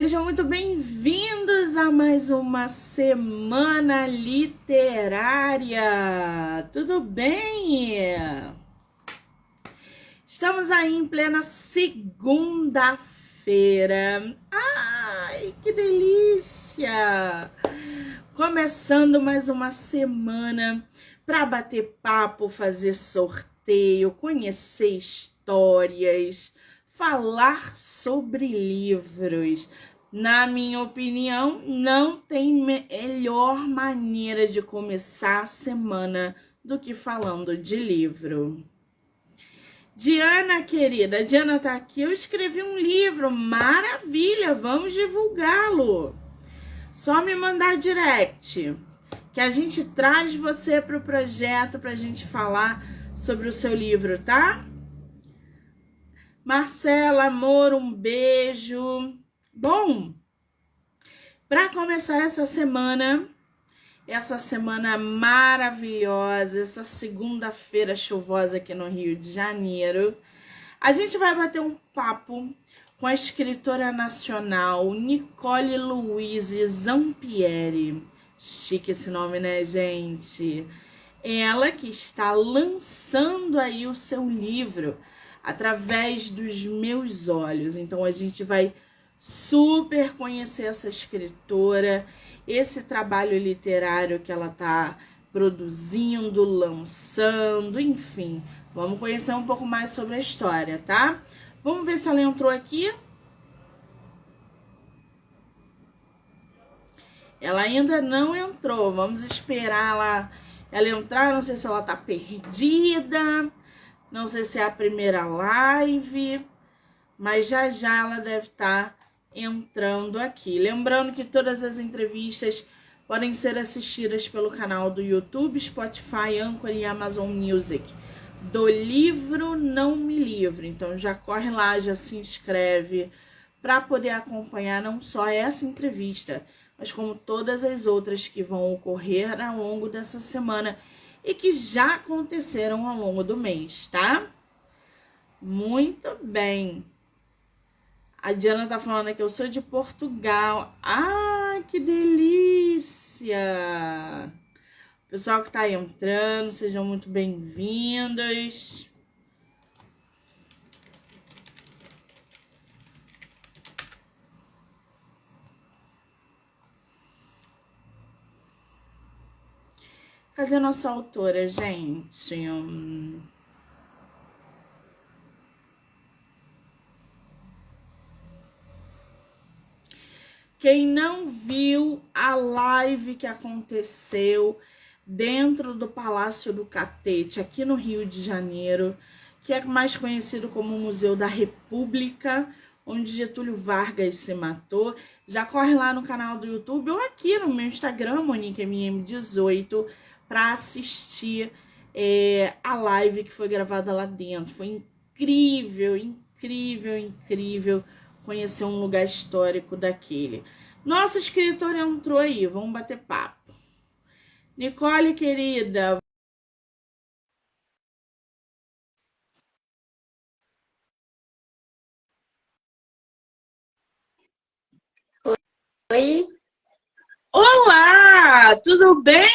Sejam muito bem-vindos a mais uma semana literária. Tudo bem? Estamos aí em plena segunda-feira. Ai, que delícia! Começando mais uma semana para bater papo, fazer sorteio, conhecer histórias, falar sobre livros. Na minha opinião, não tem melhor maneira de começar a semana do que falando de livro. Diana, querida, Diana tá aqui. Eu escrevi um livro, maravilha, vamos divulgá-lo. Só me mandar direct, que a gente traz você para o projeto para a gente falar sobre o seu livro, tá? Marcela, amor, um beijo. Bom, para começar essa semana maravilhosa, essa segunda-feira chuvosa aqui no Rio de Janeiro, a gente vai bater um papo com a escritora nacional Nicole Louise Zampieri. Chique esse nome, né, gente? Ela que está lançando aí o seu livro Através dos Meus Olhos. Então a gente vai super conhecer essa escritora, esse trabalho literário que ela está produzindo, lançando, enfim. Vamos conhecer um pouco mais sobre a história, tá? Vamos ver se ela entrou aqui. Ela ainda não entrou. Vamos esperar ela entrar. Não sei se ela tá perdida. Não sei se é a primeira live. Mas já já ela deve estar entrando aqui. Lembrando que todas as entrevistas podem ser assistidas pelo canal do YouTube, Spotify, Anchor e Amazon Music. Do livro Não Me Livre. Então já corre lá, já se inscreve para poder acompanhar não só essa entrevista, mas como todas as outras que vão ocorrer ao longo dessa semana e que já aconteceram ao longo do mês, tá? Muito bem. A Diana tá falando que eu sou de Portugal. Ah, que delícia! Pessoal que tá aí entrando, sejam muito bem-vindos. Cadê a nossa autora, gente? Quem não viu a live que aconteceu dentro do Palácio do Catete, aqui no Rio de Janeiro, que é mais conhecido como Museu da República, onde Getúlio Vargas se matou, já corre lá no canal do YouTube ou aqui no meu Instagram, MoniqueMM18, para assistir a live que foi gravada lá dentro. Foi incrível, incrível, incrível conhecer um lugar histórico daquele. Nossa escritora entrou aí, vamos bater papo. Nicole, querida. Oi, Olá, tudo bem?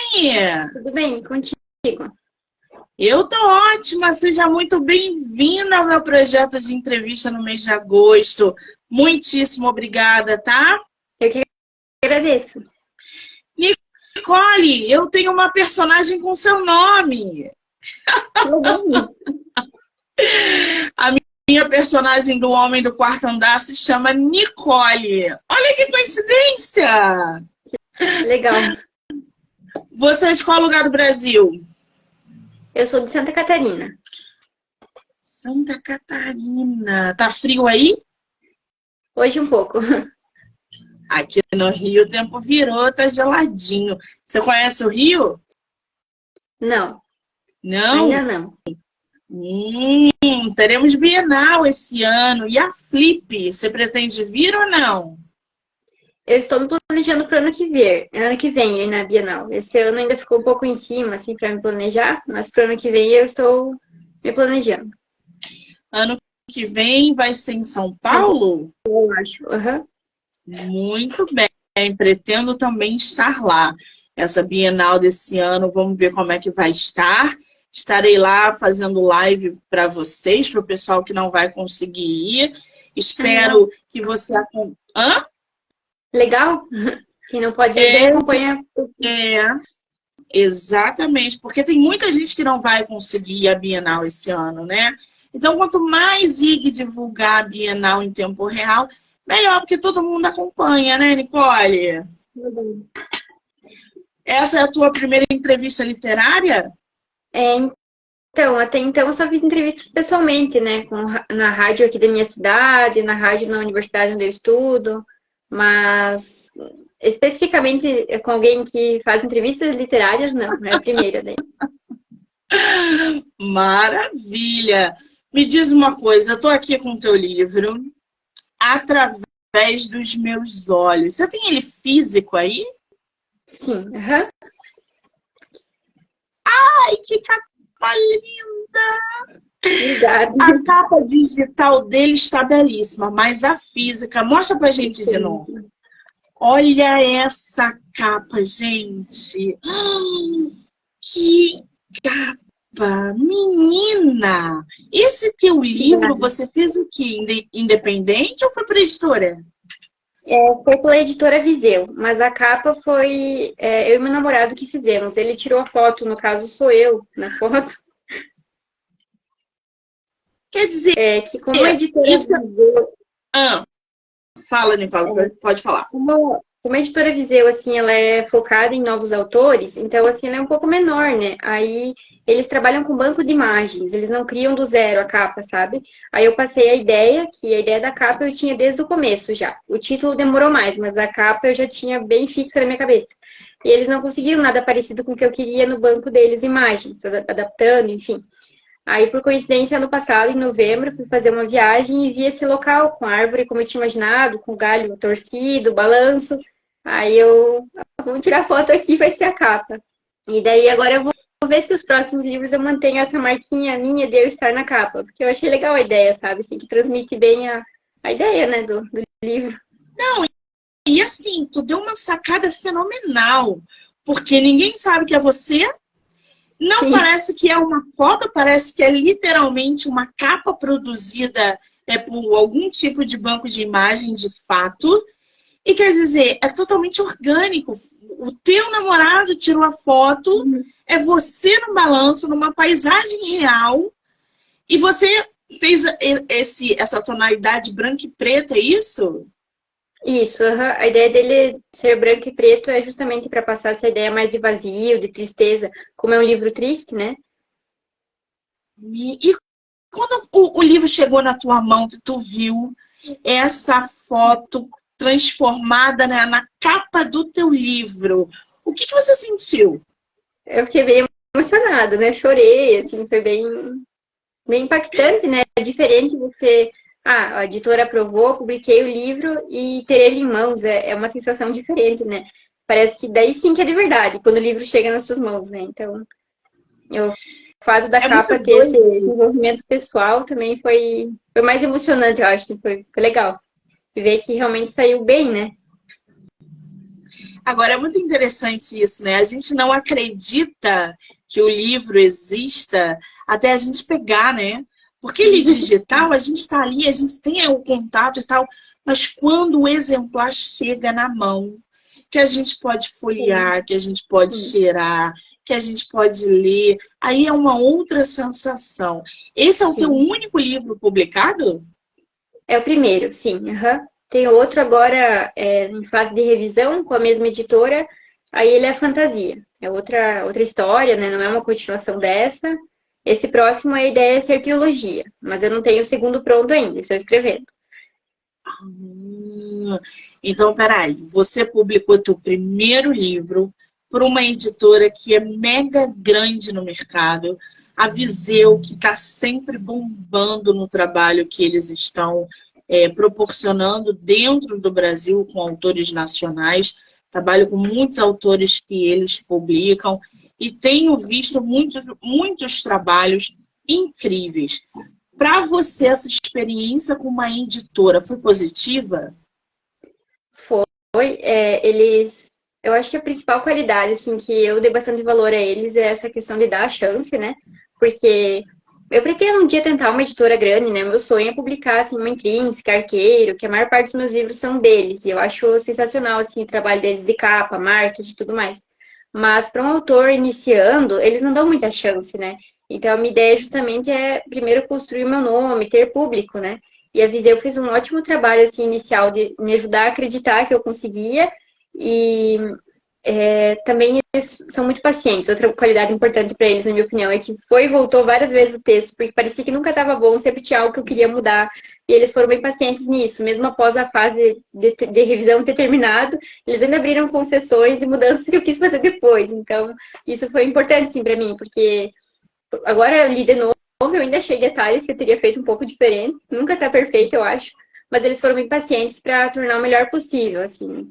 tudo bem contigo? Eu tô ótima, seja muito bem-vinda ao meu projeto de entrevista no mês de agosto. Muitíssimo obrigada, tá? Eu que agradeço. Nicole, eu tenho uma personagem com seu nome. Tudo bem? A minha personagem do Homem do Quarto Andar se chama Nicole. Olha que coincidência! Legal. Você é de qual lugar do Brasil? Eu sou de Santa Catarina. Santa Catarina. Tá frio aí? Hoje um pouco. Aqui no Rio o tempo virou, tá geladinho. Você conhece o Rio? Não, Não? ainda não. Teremos Bienal esse ano. E a Flip, você pretende vir ou não? Eu estou me planejando para ano que vem, ir na Bienal. Esse ano ainda ficou um pouco em cima, assim, para me planejar, mas para o ano que vem eu estou me planejando. Ano que vem vai ser em São São Paulo, Paulo? eu acho. Aham. Muito bem, pretendo também estar lá. Essa Bienal desse ano, vamos ver como é que vai estar. Estarei lá fazendo live para vocês, para o pessoal que não vai conseguir ir. Espero que você... Hã? Legal? Quem não pode ir, daí acompanha. É, exatamente, porque tem muita gente que não vai conseguir ir à Bienal esse ano, né? Então, quanto mais IG divulgar a Bienal em tempo real, melhor, porque todo mundo acompanha, né, Nicole? Essa é a tua primeira entrevista literária? É, então, até então eu só fiz entrevistas pessoalmente, né? Na rádio aqui da minha cidade, na rádio na universidade onde eu estudo, mas especificamente com alguém que faz entrevistas literárias, não, é a primeira daí. Maravilha! Me diz uma coisa, eu estou aqui com o teu livro, Através dos Meus Olhos. Você tem ele físico aí? Sim, aham. Ai, que capa linda! Obrigada. A capa digital dele está belíssima, mas a física, mostra pra gente de novo. Olha essa capa, gente! Que capa! Menina! Esse teu livro, você fez o quê? Independente ou foi para a editora? Foi pela editora Viseu, mas a capa foi eu e meu namorado que fizemos. Ele tirou a foto, no caso sou eu na foto. Quer dizer, Que como a editora isso... Viseu... Fala, Nicola, pode falar. Como a editora Viseu, assim, ela é focada em novos autores, então, assim, ela é um pouco menor, né? Aí, eles trabalham com banco de imagens, eles não criam do zero a capa, sabe? Aí eu passei a ideia, que a ideia da capa eu tinha desde o começo já. O título demorou mais, mas a capa eu já tinha bem fixa na minha cabeça. E eles não conseguiram nada parecido com o que eu queria no banco deles, imagens, adaptando, enfim. Aí, por coincidência, ano passado, em novembro, fui fazer uma viagem e vi esse local com a árvore como eu tinha imaginado, com o galho torcido, balanço. Aí vamos tirar foto aqui, vai ser a capa. E daí agora eu vou ver se os próximos livros eu mantenho essa marquinha minha de eu estar na capa, porque eu achei legal a ideia, sabe? Assim, que transmite bem a ideia, né, do livro. Não, e assim, tu deu uma sacada fenomenal, porque ninguém sabe que é você. Não Sim. Parece que é uma foto, parece que é literalmente uma capa produzida por algum tipo de banco de imagem de fato. E quer dizer, é totalmente orgânico. O teu namorado tirou a foto, é você no balanço, numa paisagem real, e você fez essa tonalidade branca e preta, é isso? Isso, a ideia dele ser branco e preto é justamente para passar essa ideia mais de vazio, de tristeza, como é um livro triste, né? E quando o livro chegou na tua mão, que tu viu essa foto transformada, né, na capa do teu livro, o que você sentiu? Eu fiquei bem emocionada, né? Chorei, assim, foi bem impactante, né? É diferente você... a editora aprovou, publiquei o livro e ter ele em mãos é uma sensação diferente, né? Parece que daí sim que é de verdade, quando o livro chega nas suas mãos, né? Então, o fato da capa ter esse desenvolvimento pessoal também foi mais emocionante, eu acho. Foi legal. E ver que realmente saiu bem, né? Agora, é muito interessante isso, né? A gente não acredita que o livro exista até a gente pegar, né? Porque ele digital, a gente está ali, a gente tem o contato e tal, mas quando o exemplar chega na mão, que a gente pode folhear, que a gente pode cheirar, que a gente pode ler, aí é uma outra sensação. Esse é o teu único livro publicado? É o primeiro, sim. Uhum. Tem outro agora em fase de revisão com a mesma editora, aí ele é fantasia. É outra história, né? Não é uma continuação dessa. Esse próximo, a ideia é ser trilogia, mas eu não tenho o segundo pronto ainda, estou escrevendo. Então, peraí, você publicou teu primeiro livro por uma editora que é mega grande no mercado, a Viseu, que está sempre bombando no trabalho que eles estão proporcionando dentro do Brasil com autores nacionais. Trabalho com muitos autores que eles publicam e tenho visto muitos trabalhos incríveis. Para você, essa experiência com uma editora foi positiva? eu acho que a principal qualidade, assim, que eu dei bastante valor a eles é essa questão de dar a chance, né? Porque eu pretendo um dia tentar uma editora grande, né? Meu sonho é publicar, assim, uma Intrínseca, Arqueiro, que a maior parte dos meus livros são deles. E eu acho sensacional, assim, o trabalho deles de capa, marketing e tudo mais. Mas para um autor iniciando, eles não dão muita chance, né? Então, a minha ideia justamente é, primeiro, construir o meu nome, ter público, né? E a Viseu fez um ótimo trabalho, assim, inicial de me ajudar a acreditar que eu conseguia. E também eles são muito pacientes. Outra qualidade importante para eles, na minha opinião, é que foi e voltou várias vezes o texto, porque parecia que nunca estava bom, sempre tinha algo que eu queria mudar. E eles foram bem pacientes nisso, mesmo após a fase de revisão ter terminado, eles ainda abriram concessões e mudanças que eu quis fazer depois. Então, isso foi importante, sim, para mim, porque agora eu li de novo, eu ainda achei detalhes que eu teria feito um pouco diferente. Nunca está perfeito, eu acho. Mas eles foram bem pacientes para tornar o melhor possível, assim.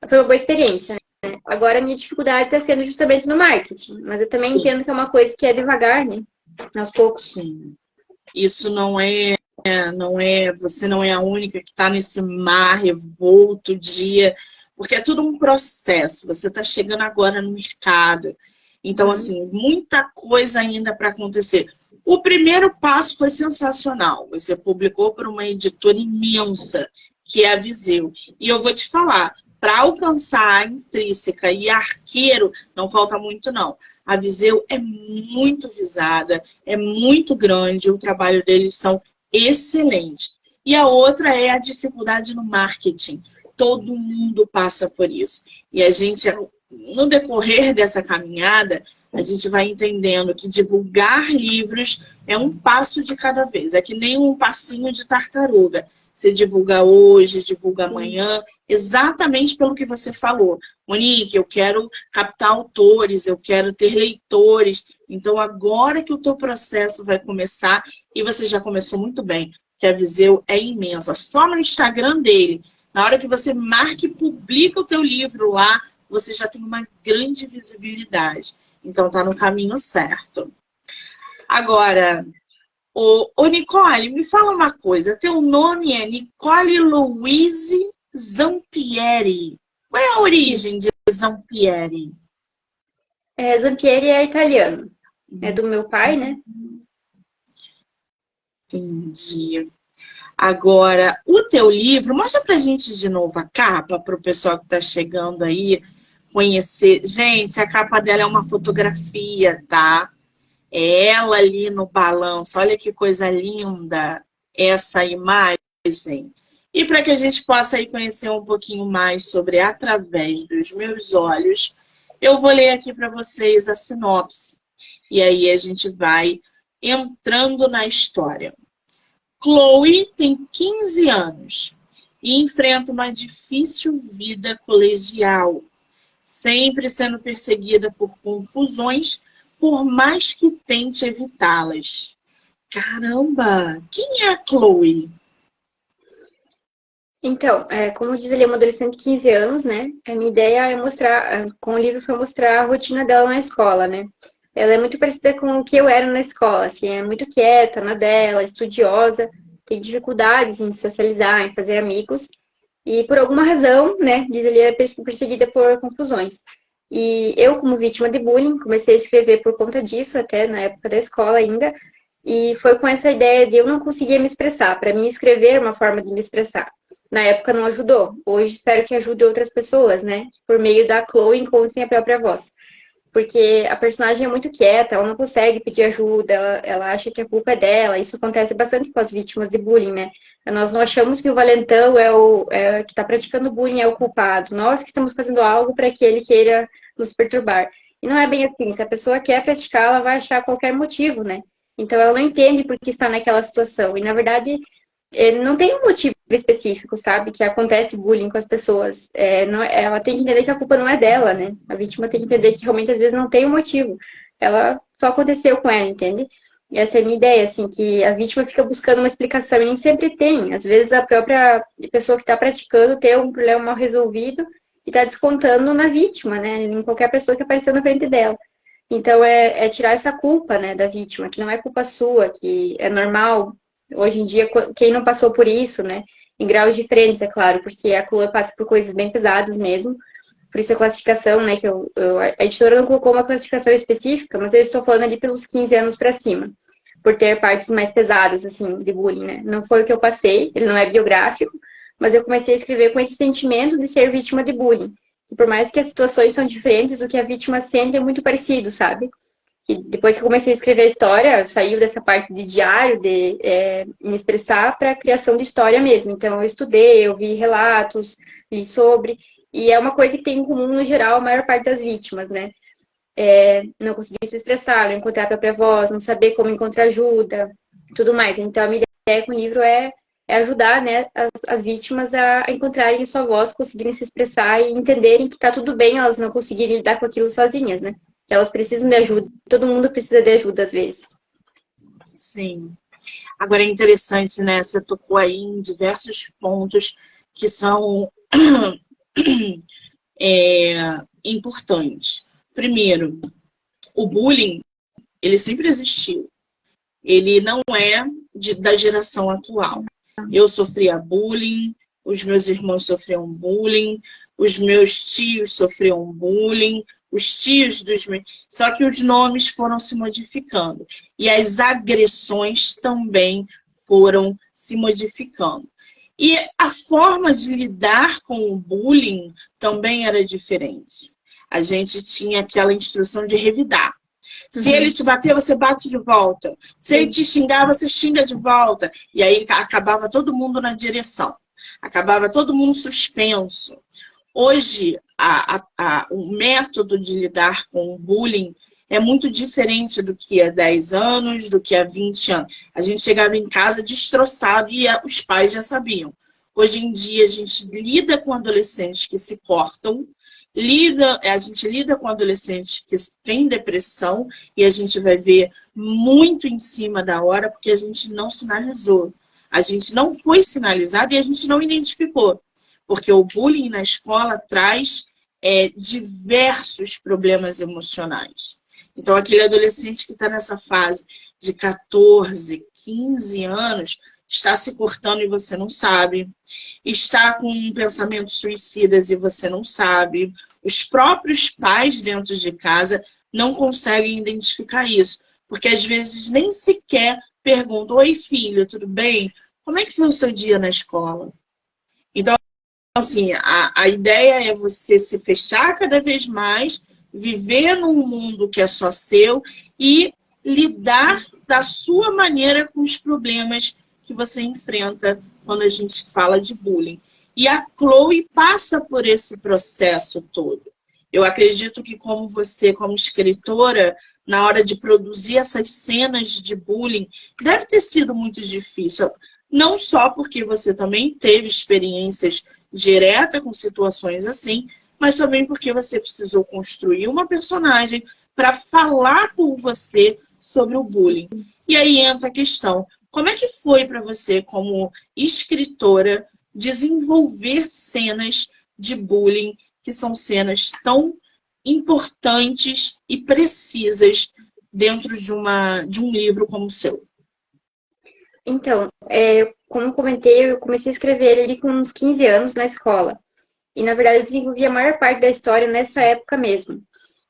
Foi uma boa experiência. Agora, a minha dificuldade está sendo justamente no marketing, mas eu também Sim, entendo que é uma coisa que é devagar, né? Aos poucos. sim. Isso você não é a única que está nesse mar revolto dia, porque é tudo um processo. Você está chegando agora no mercado. Então, Uhum. assim, muita coisa ainda para acontecer. O primeiro passo foi sensacional. Você publicou para uma editora imensa, que é a Viseu. E eu vou te falar, para alcançar a Intrínseca e Arqueiro, não falta muito, não. A Viseu é muito visada, é muito grande, o trabalho deles são excelentes. E a outra é a dificuldade no marketing. Todo mundo passa por isso. E a gente, no decorrer dessa caminhada, a gente vai entendendo que divulgar livros é um passo de cada vez. É que nem um passinho de tartaruga. Você divulga hoje, divulga Sim. amanhã, exatamente pelo que você falou. Monique, eu quero captar autores, eu quero ter leitores. Então, agora que o teu processo vai começar, e você já começou muito bem, que a Viseu é imensa. Só no Instagram dele, na hora que você marca e publica o teu livro lá, você já tem uma grande visibilidade. Então, tá no caminho certo. Agora, Nicole, me fala uma coisa. Teu nome é Nicole Louise Zampieri. Qual é a Isso. origem de Zampieri? Zampieri é italiano. É do meu pai, né? Entendi. Agora, o teu livro, mostra pra gente de novo a capa, para o pessoal que tá chegando aí conhecer. Gente, a capa dela é uma fotografia, tá? É ela ali no balanço. Olha que coisa linda essa imagem. E para que a gente possa aí conhecer um pouquinho mais sobre Através dos Meus Olhos, eu vou ler aqui para vocês a sinopse. E aí a gente vai entrando na história. Chloe tem 15 anos e enfrenta uma difícil vida colegial, sempre sendo perseguida por confusões, por mais que tente evitá-las. Caramba! Quem é a Chloe? Então, como diz ali, é uma adolescente de 15 anos, né? A minha ideia é mostrar, com o livro foi mostrar a rotina dela na escola, né? Ela é muito parecida com o que eu era na escola, assim, é muito quieta na dela, estudiosa, tem dificuldades em socializar, em fazer amigos, e por alguma razão, né, diz ali, é perseguida por confusões. E eu, como vítima de bullying, comecei a escrever por conta disso, até na época da escola ainda, e foi com essa ideia de eu não conseguia me expressar. Para mim, escrever é uma forma de me expressar. Na época não ajudou. Hoje espero que ajude outras pessoas, né? Que por meio da Chloe encontrem a própria voz. Porque a personagem é muito quieta, ela não consegue pedir ajuda, ela acha que a culpa é dela. Isso acontece bastante com as vítimas de bullying, né? Nós não achamos que o valentão que está praticando bullying é o culpado. Nós que estamos fazendo algo para que ele queira nos perturbar. E não é bem assim. Se a pessoa quer praticar, ela vai achar qualquer motivo, né? Então ela não entende por que está naquela situação. E na verdade, não tem um motivo específico, sabe? Que acontece bullying com as pessoas. Ela tem que entender que a culpa não é dela, né? A vítima tem que entender que realmente às vezes não tem um motivo. Ela só aconteceu com ela, entende? E essa é a minha ideia, assim, que a vítima fica buscando uma explicação e nem sempre tem. Às vezes a própria pessoa que está praticando tem um problema mal resolvido e está descontando na vítima, né? Em qualquer pessoa que apareceu na frente dela. Então, é tirar essa culpa, né, da vítima, que não é culpa sua, que é normal. Hoje em dia, quem não passou por isso, né? em graus diferentes, é claro, porque a Chloe passa por coisas bem pesadas mesmo. Por isso a classificação, né, a editora não colocou uma classificação específica, mas eu estou falando ali pelos 15 anos para cima, por ter partes mais pesadas, assim, de bullying, né? Não foi o que eu passei, ele não é biográfico, mas eu comecei a escrever com esse sentimento de ser vítima de bullying. E por mais que as situações são diferentes, o que a vítima sente é muito parecido, sabe? E depois que eu comecei a escrever a história, saiu dessa parte de diário, de me expressar, para a criação de história mesmo. Então, eu estudei, eu vi relatos, li sobre. E é uma coisa que tem em comum, no geral, a maior parte das vítimas, né? Não conseguir se expressar, não encontrar a própria voz, não saber como encontrar ajuda, tudo mais. Então, a minha ideia com o livro é ajudar, né, as vítimas a encontrarem a sua voz, conseguirem se expressar e entenderem que tá tudo bem elas não conseguirem lidar com aquilo sozinhas, né? Que elas precisam de ajuda. Todo mundo precisa de ajuda, às vezes. Sim. Agora é interessante, né? Você tocou aí em diversos pontos que são importantes. Primeiro, o bullying, ele sempre existiu. Ele não é da geração atual. Eu sofria bullying, os meus irmãos sofriam bullying, os meus tios sofriam bullying, os tios dos meus... Só que os nomes foram se modificando. E as agressões também foram se modificando. E a forma de lidar com o bullying também era diferente. A gente tinha aquela instrução de revidar. Se ele te bater, você bate de volta. Se ele te xingar, você xinga de volta. E aí acabava todo mundo na direção. Acabava todo mundo suspenso. Hoje, o método de lidar com o bullying é muito diferente do que há 10 anos, do que há 20 anos. A gente chegava em casa destroçado e os pais já sabiam. Hoje em dia, a gente lida com adolescentes que se cortam, a gente lida com adolescentes que têm depressão e a gente vai ver muito em cima da hora porque a gente não sinalizou. A gente não foi sinalizado e a gente não identificou. Porque o bullying na escola traz diversos problemas emocionais. Então, aquele adolescente que está nessa fase de 14, 15 anos, está se cortando e você não sabe. Está com pensamentos suicidas e você não sabe. Os próprios pais dentro de casa não conseguem identificar isso. Porque às vezes nem sequer perguntam: oi, filho, tudo bem? Como é que foi o seu dia na escola? Então, assim, a ideia é você se fechar cada vez mais, viver num mundo que é só seu e lidar da sua maneira com os problemas que você enfrenta quando a gente fala de bullying. E a Chloe passa por esse processo todo. Eu acredito que como você, como escritora, na hora de produzir essas cenas de bullying, deve ter sido muito difícil. Não só porque você também teve experiências diretas com situações assim, mas também porque você precisou construir uma personagem para falar por você sobre o bullying. E aí entra a questão: como é que foi para você, como escritora, desenvolver cenas de bullying que são cenas tão importantes e precisas dentro de um livro como o seu? Então, como eu comentei, eu comecei a escrever ele com uns 15 anos na escola. E, na verdade, eu desenvolvi a maior parte da história nessa época mesmo.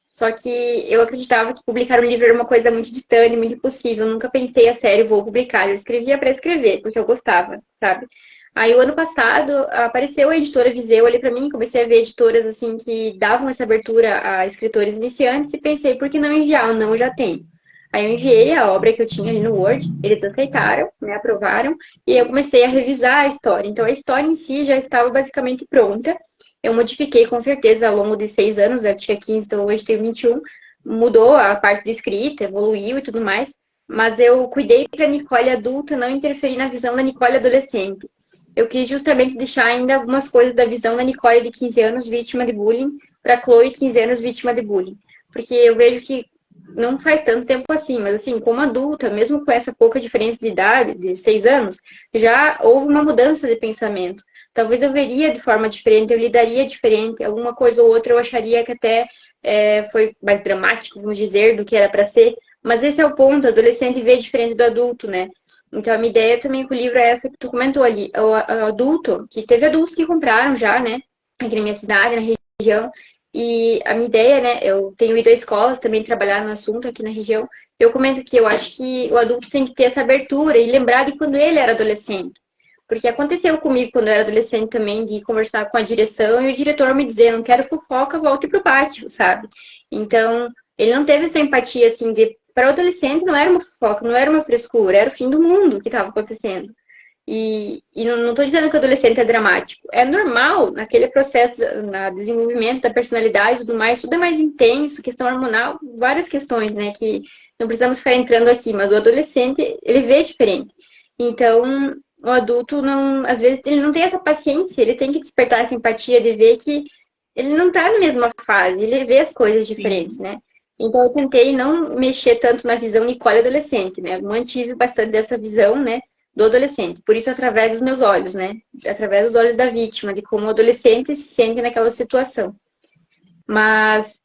Só que eu acreditava que publicar um livro era uma coisa muito distante, muito impossível. Eu nunca pensei a sério, vou publicar. Eu escrevia para escrever, porque eu gostava, sabe? Aí, o ano passado, apareceu a editora Viseu ali para mim. Comecei a ver editoras, assim, que davam essa abertura a escritores iniciantes e pensei, por que não enviar? Não, eu já tenho. Aí eu enviei a obra que eu tinha ali no Word, eles aceitaram, me aprovaram, e eu comecei a revisar a história. Então, a história em si já estava basicamente pronta. Eu modifiquei com certeza ao longo de 6 anos, eu tinha 15, então hoje tenho 21. Mudou a parte de escrita, evoluiu e tudo mais, mas eu cuidei para a Nicole adulta não interferir na visão da Nicole adolescente. Eu quis justamente deixar ainda algumas coisas da visão da Nicole de 15 anos, vítima de bullying, para Chloe, 15 anos, vítima de bullying. Porque eu vejo que não faz tanto tempo assim, mas assim, como adulta, mesmo com essa pouca diferença de idade, de 6 anos, já houve uma mudança de pensamento. Talvez eu veria de forma diferente, eu lidaria diferente, alguma coisa ou outra eu acharia que até foi mais dramático, vamos dizer, do que era para ser. Mas esse é o ponto, o adolescente vê diferente do adulto, né? Então, a minha ideia também com o livro é essa que tu comentou ali. O adulto, que teve adultos que compraram já, né? Aqui na minha cidade, na região. E a minha ideia, né? Eu tenho ido a escolas também trabalhar no assunto aqui na região. Eu comento que eu acho que o adulto tem que ter essa abertura e lembrar de quando ele era adolescente. Porque aconteceu comigo quando eu era adolescente também, de conversar com a direção e o diretor me dizer, não quero fofoca, volte pro pátio, sabe? Então, ele não teve essa empatia, assim, de... Para o adolescente não era uma fofoca, não era uma frescura, era o fim do mundo que estava acontecendo. E não estou dizendo que o adolescente é dramático. É normal, naquele processo, no desenvolvimento da personalidade e tudo mais, tudo é mais intenso, questão hormonal, várias questões, né, que não precisamos ficar entrando aqui, mas o adolescente, ele vê diferente. Então, o adulto, não, às vezes, ele não tem essa paciência, ele tem que despertar essa empatia de ver que ele não está na mesma fase, ele vê as coisas diferentes, né? Então, eu tentei não mexer tanto na visão Nicole adolescente, né? Eu mantive bastante dessa visão, né, do adolescente. Por isso, através dos meus olhos, né? Através dos olhos da vítima, de como o adolescente se sente naquela situação. Mas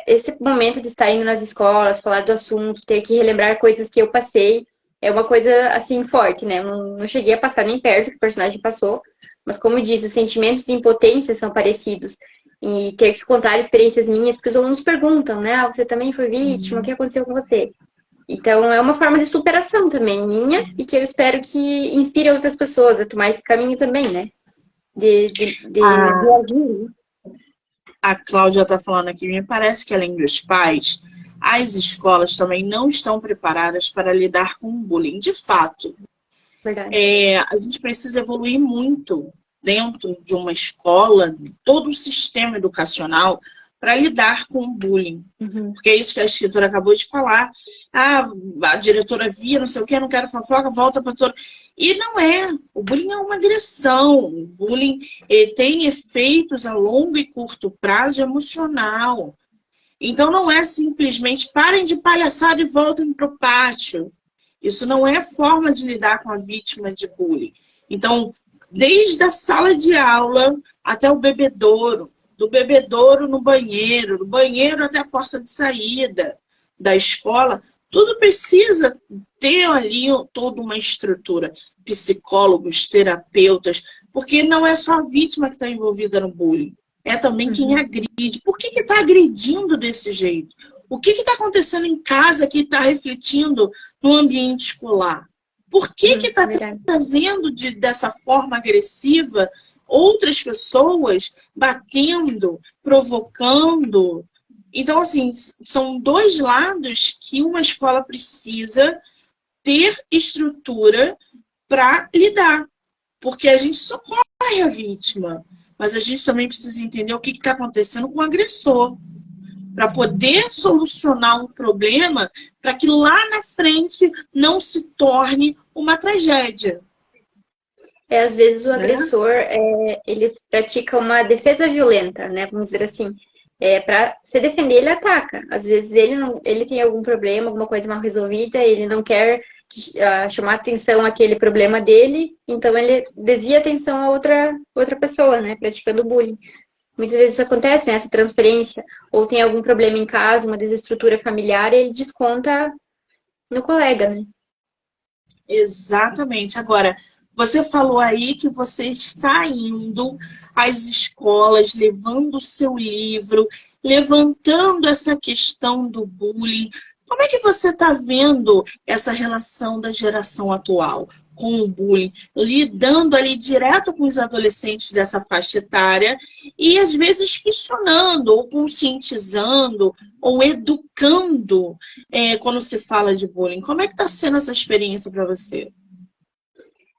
esse momento de estar indo nas escolas, falar do assunto, ter que relembrar coisas que eu passei, é uma coisa, assim, forte, né? Eu não cheguei a passar nem perto do que o personagem passou, mas, como eu disse, os sentimentos de impotência são parecidos. E ter que contar experiências minhas, porque os alunos perguntam, né? Ah, você também foi vítima, o que aconteceu com você? Então, é uma forma de superação também minha e que eu espero que inspire outras pessoas a tomar esse caminho também, né? De A, agir, né? a Cláudia está falando aqui, me parece que além dos pais, as escolas também não estão preparadas para lidar com o bullying. De fato, Verdade. a gente precisa evoluir muito dentro de uma escola, todo o sistema educacional, para lidar com o bullying. Uhum. Porque é isso que a escritora acabou de falar. Ah, a diretora via, não sei o que, não quero fofoca, volta para todo. E não é. O bullying é uma agressão. O bullying tem efeitos a longo e curto prazo emocional. Então não é simplesmente parem de palhaçada e voltem para o pátio. Isso não é forma de lidar com a vítima de bullying. Então, desde a sala de aula até o bebedouro, do bebedouro no banheiro, do banheiro até a porta de saída da escola, tudo precisa ter ali toda uma estrutura. Psicólogos, terapeutas, porque não é só a vítima que está envolvida no bullying, é também quem agride. Por que está agredindo desse jeito? O que está acontecendo em casa que está refletindo no ambiente escolar? Por que está trazendo dessa forma agressiva outras pessoas batendo, provocando? Então, assim, são dois lados que uma escola precisa ter estrutura para lidar. Porque a gente socorre a vítima, mas a gente também precisa entender o que está acontecendo com o agressor, para poder solucionar um problema, para que lá na frente não se torne uma tragédia. Às vezes o agressor, ele pratica uma defesa violenta, né? Vamos dizer assim. Para se defender, ele ataca. Às vezes ele tem algum problema, alguma coisa mal resolvida, ele não quer chamar atenção àquele problema dele, então ele desvia a atenção a outra pessoa, né? Praticando bullying. Muitas vezes isso acontece, né? Essa transferência. Ou tem algum problema em casa, uma desestrutura familiar, e ele desconta no colega, né? Exatamente. Agora, você falou aí que você está indo às escolas, levando o seu livro, levantando essa questão do bullying. Como é que você está vendo essa relação da geração atual com o bullying, lidando ali direto com os adolescentes dessa faixa etária e às vezes questionando, ou conscientizando, ou educando quando se fala de bullying? Como é que está sendo essa experiência para você?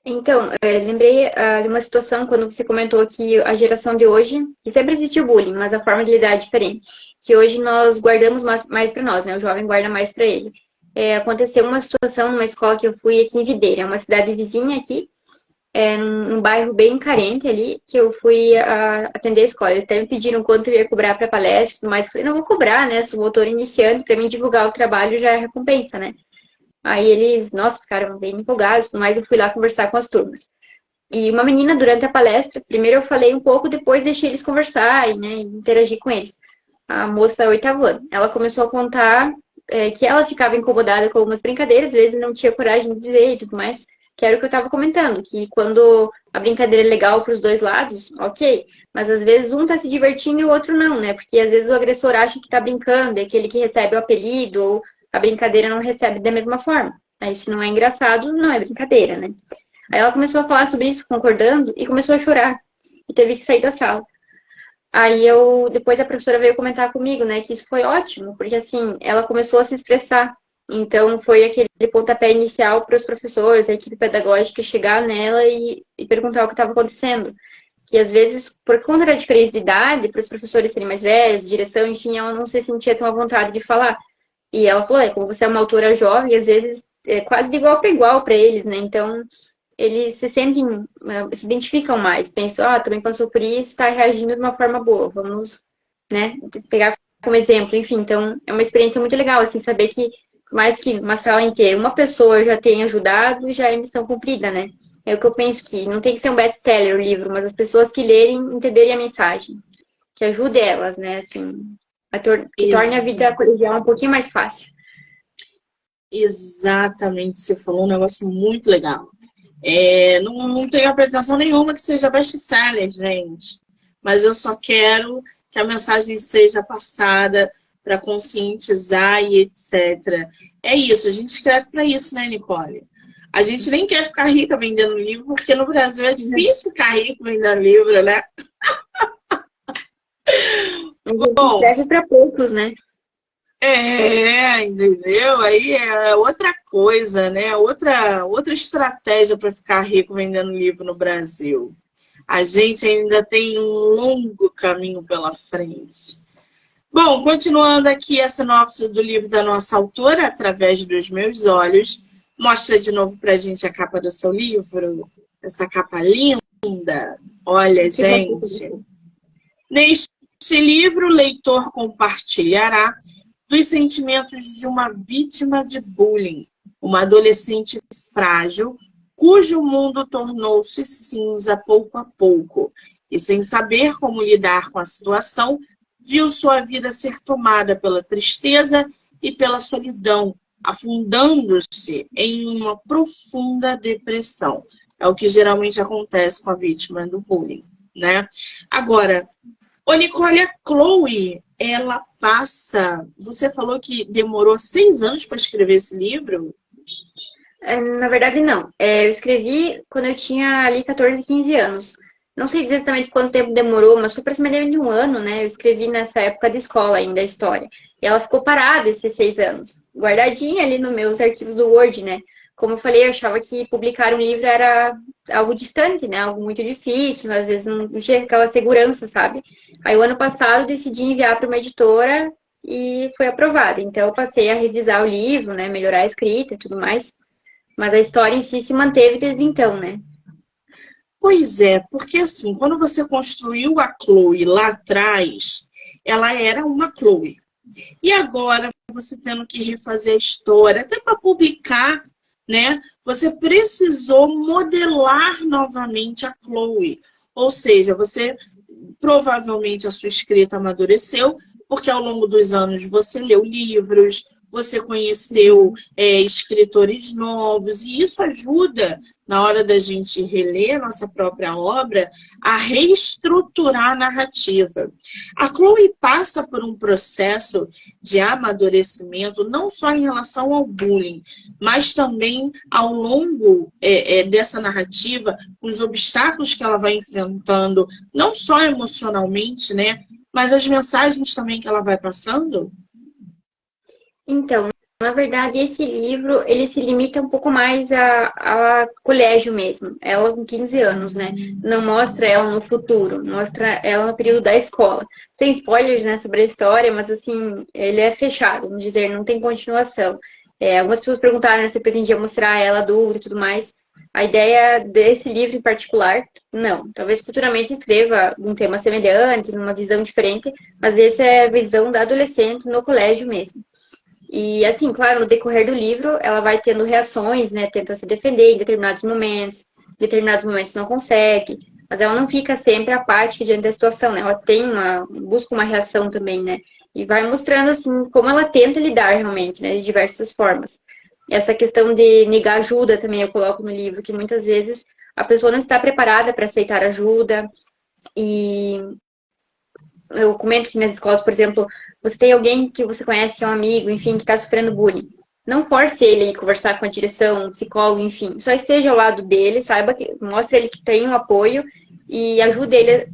Então, lembrei de uma situação quando você comentou que a geração de hoje, que sempre existiu bullying, mas a forma de lidar é diferente. Que hoje nós guardamos mais para nós, né? O jovem guarda mais para ele. Aconteceu uma situação numa escola que eu fui aqui em Videira, uma cidade vizinha aqui, num bairro bem carente ali, que eu fui atender a escola. Eles até me pediram quanto eu ia cobrar para palestra e tudo mais. Eu falei, não vou cobrar, né? Sou autor iniciante, para mim divulgar o trabalho já é recompensa, né? Aí eles, nossa, ficaram bem empolgados, mas eu fui lá conversar com as turmas. E uma menina, durante a palestra, primeiro eu falei um pouco, depois deixei eles conversarem, né, e interagir com eles. A moça, 8º ano, ela começou a contar que ela ficava incomodada com algumas brincadeiras, às vezes não tinha coragem de dizer e tudo mais, que era o que eu tava comentando, que quando a brincadeira é legal para os dois lados, ok, mas às vezes um tá se divertindo e o outro não, né? Porque às vezes o agressor acha que tá brincando, é aquele que recebe o apelido, ou a brincadeira não recebe da mesma forma. Aí se não é engraçado, não é brincadeira, né? Aí ela começou a falar sobre isso, concordando, e começou a chorar. E teve que sair da sala. Aí depois a professora veio comentar comigo, né, que isso foi ótimo, porque assim, ela começou a se expressar. Então foi aquele pontapé inicial para os professores, a equipe pedagógica chegar nela e perguntar o que estava acontecendo. Que às vezes, por conta da diferença de idade, para os professores serem mais velhos, direção, enfim, ela não se sentia tão à vontade de falar. E ela falou, como você é uma autora jovem, às vezes é quase de igual para eles, né? Então, eles se sentem, se identificam mais, pensam, também passou por isso, está reagindo de uma forma boa, vamos, né, pegar como exemplo, enfim, então é uma experiência muito legal, assim, saber que mais que uma sala inteira, uma pessoa já tenha ajudado, já é missão cumprida, né? É o que eu penso, que não tem que ser um best-seller o livro, mas as pessoas que lerem entenderem a mensagem, que ajude elas, né, assim, que torne a vida colegial um pouquinho mais fácil. Exatamente, você falou um negócio muito legal. Não tenho pretensão nenhuma que seja best-seller, gente. Mas eu só quero que a mensagem seja passada para conscientizar e etc. É isso, a gente escreve para isso, né, Nicole? A gente nem quer ficar rica vendendo livro, porque no Brasil é difícil ficar rico vendendo livro, né? Bom, serve para poucos, né? Entendeu? Aí é outra coisa, né? Outra estratégia para ficar rico vendendo livro no Brasil. A gente ainda tem um longo caminho pela frente. Bom, continuando aqui a sinopse do livro da nossa autora, Através dos Meus Olhos. Mostra de novo pra gente a capa do seu livro. Essa capa linda. Olha, gente. Neste livro, o leitor compartilhará dos sentimentos de uma vítima de bullying, uma adolescente frágil, cujo mundo tornou-se cinza pouco a pouco, e sem saber como lidar com a situação, viu sua vida ser tomada pela tristeza e pela solidão, afundando-se em uma profunda depressão. É o que geralmente acontece com a vítima do bullying, né? Agora, Nicole, a Chloe, ela passa... Você falou que demorou 6 anos para escrever esse livro? Na verdade, não. Eu escrevi quando eu tinha ali 14, 15 anos. Não sei dizer exatamente quanto tempo demorou, mas foi aproximadamente 1 ano, né? Eu escrevi nessa época de escola ainda a história. E ela ficou parada esses 6 anos, guardadinha ali nos meus arquivos do Word, né? Como eu falei, eu achava que publicar um livro era algo distante, né? Algo muito difícil, às vezes não tinha aquela segurança, sabe? Aí, o ano passado, eu decidi enviar para uma editora e foi aprovado. Então, eu passei a revisar o livro, né? Melhorar a escrita e tudo mais. Mas a história em si se manteve desde então, né? Pois é, porque assim, quando você construiu a Chloe lá atrás, ela era uma Chloe. E agora, você tendo que refazer a história, até para publicar, né? Você precisou modelar novamente a Chloe. Ou seja, você provavelmente a sua escrita amadureceu, porque ao longo dos anos você leu livros, você conheceu escritores novos, e isso ajuda, na hora da gente reler a nossa própria obra, a reestruturar a narrativa. A Chloe passa por um processo de amadurecimento, não só em relação ao bullying, mas também ao longo dessa narrativa, os obstáculos que ela vai enfrentando, não só emocionalmente, né, mas as mensagens também que ela vai passando. Então, na verdade, esse livro, ele se limita um pouco mais a colégio mesmo. Ela com 15 anos, né? Não mostra ela no futuro, mostra ela no período da escola. Sem spoilers, né, sobre a história, mas assim, ele é fechado, vamos dizer, não tem continuação. Algumas pessoas perguntaram, né, se eu pretendia mostrar ela adulta e tudo mais. A ideia desse livro em particular, não. Talvez futuramente escreva um tema semelhante, numa visão diferente, mas essa é a visão da adolescente no colégio mesmo. E assim, claro, no decorrer do livro, ela vai tendo reações, né? Tenta se defender em determinados momentos não consegue, mas ela não fica sempre apática diante da situação, né? Ela busca uma reação também, né? E vai mostrando, assim, como ela tenta lidar realmente, né? De diversas formas. Essa questão de negar ajuda também eu coloco no livro, que muitas vezes a pessoa não está preparada para aceitar ajuda. E eu comento assim nas escolas, por exemplo, você tem alguém que você conhece que é um amigo, enfim, que está sofrendo bullying. Não force ele a ir conversar com a direção, um psicólogo, enfim. Só esteja ao lado dele, saiba que mostre ele que tem um apoio e ajude ele,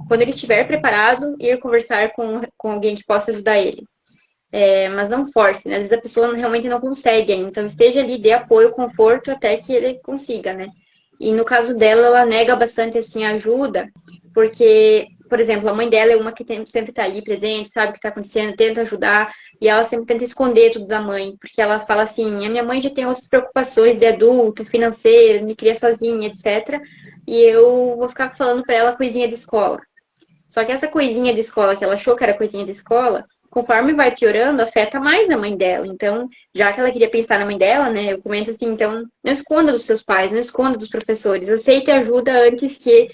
quando ele estiver preparado, ir conversar com alguém que possa ajudar ele. Mas não force, né? Às vezes a pessoa realmente não consegue ainda. Então esteja ali, dê apoio, conforto até que ele consiga, né? E no caso dela, ela nega bastante assim a ajuda, porque, por exemplo, a mãe dela é uma que sempre tá ali presente, sabe o que tá acontecendo, tenta ajudar, e ela sempre tenta esconder tudo da mãe, porque ela fala assim, a minha mãe já tem outras preocupações de adulto, financeiras, me cria sozinha, etc. E eu vou ficar falando pra ela coisinha de escola. Só que essa coisinha de escola que ela achou que era coisinha de escola, conforme vai piorando, afeta mais a mãe dela. Então, já que ela queria pensar na mãe dela, né, eu comento assim, então, não esconda dos seus pais, não esconda dos professores, aceite ajuda antes que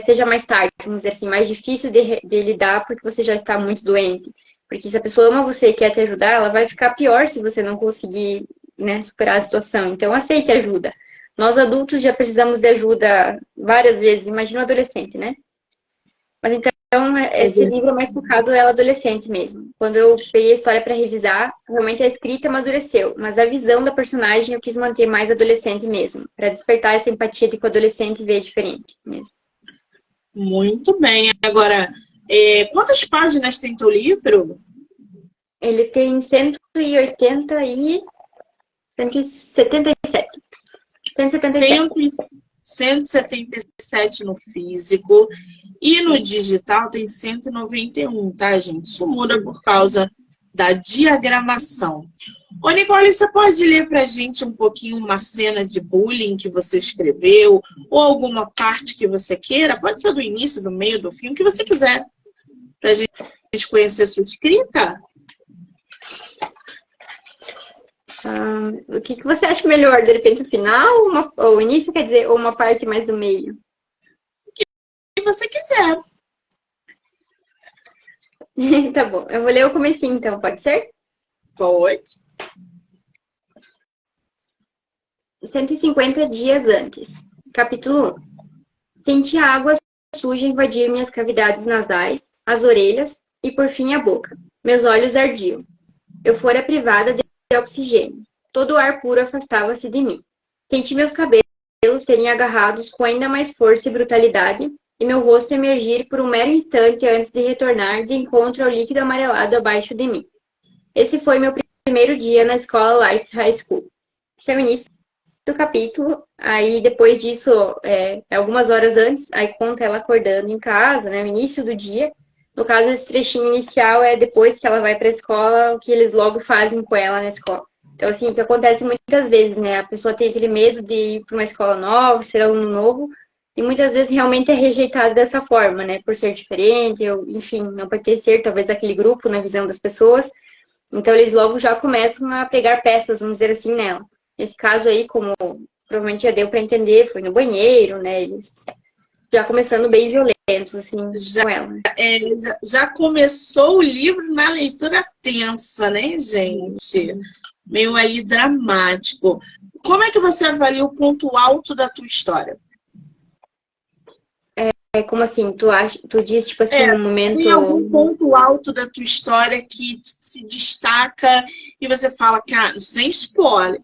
seja mais tarde, vamos dizer assim, mais difícil de lidar porque você já está muito doente. Porque se a pessoa ama você e quer te ajudar, ela vai ficar pior se você não conseguir, né, superar a situação. Então, aceite ajuda. Nós adultos já precisamos de ajuda várias vezes, imagina o adolescente, né? Mas então, esse livro é mais focado ela adolescente mesmo. Quando eu peguei a história para revisar, realmente a escrita amadureceu, mas a visão da personagem eu quis manter mais adolescente mesmo, para despertar essa empatia de que o adolescente vê diferente mesmo. Muito bem. Agora, quantas páginas tem teu livro? Ele tem 180 e 177. 177. 177 no físico e no digital tem 191, tá, gente? Isso muda por causa da diagramação. Ô, Nicole, você pode ler pra gente um pouquinho uma cena de bullying que você escreveu ou alguma parte que você queira? Pode ser do início, do meio, do fim, o que você quiser, pra gente conhecer sua escrita? O que você acha melhor? De repente o final, ou o início, quer dizer, ou uma parte mais do meio? O que você quiser. Tá bom, eu vou ler o comecinho então, pode ser? Pode. 150 dias antes. Capítulo 1. Senti a água suja invadir minhas cavidades nasais, as orelhas e, por fim, a boca. Meus olhos ardiam. Eu fora privada de oxigênio. Todo o ar puro afastava-se de mim. Senti meus cabelos serem agarrados com ainda mais força e brutalidade e meu rosto emergir por um mero instante antes de retornar de encontro ao líquido amarelado abaixo de mim. Esse foi meu primeiro dia na escola Lights High School. Esse é o início do capítulo. Aí, depois disso, algumas horas antes, aí conta ela acordando em casa, né? O início do dia. No caso, esse trechinho inicial é depois que ela vai para a escola, o que eles logo fazem com ela na escola. Então, assim, o que acontece muitas vezes, né? A pessoa tem aquele medo de ir para uma escola nova, ser aluno novo, e muitas vezes realmente é rejeitado dessa forma, né? Por ser diferente, ou, enfim, não pertencer, talvez, àquele grupo na visão das pessoas. Então, eles logo já começam a pregar peças, vamos dizer assim, nela. Nesse caso aí, como provavelmente já deu para entender, foi no banheiro, né? Eles já começando bem violentos, assim, com ela. Já começou o livro na leitura tensa, né, gente? Meio aí dramático. Como é que você avalia o ponto alto da tua história? Como assim? Tu diz, tipo assim, um momento... Tem algum ponto alto da tua história que se destaca e você fala, cara, sem spoiler,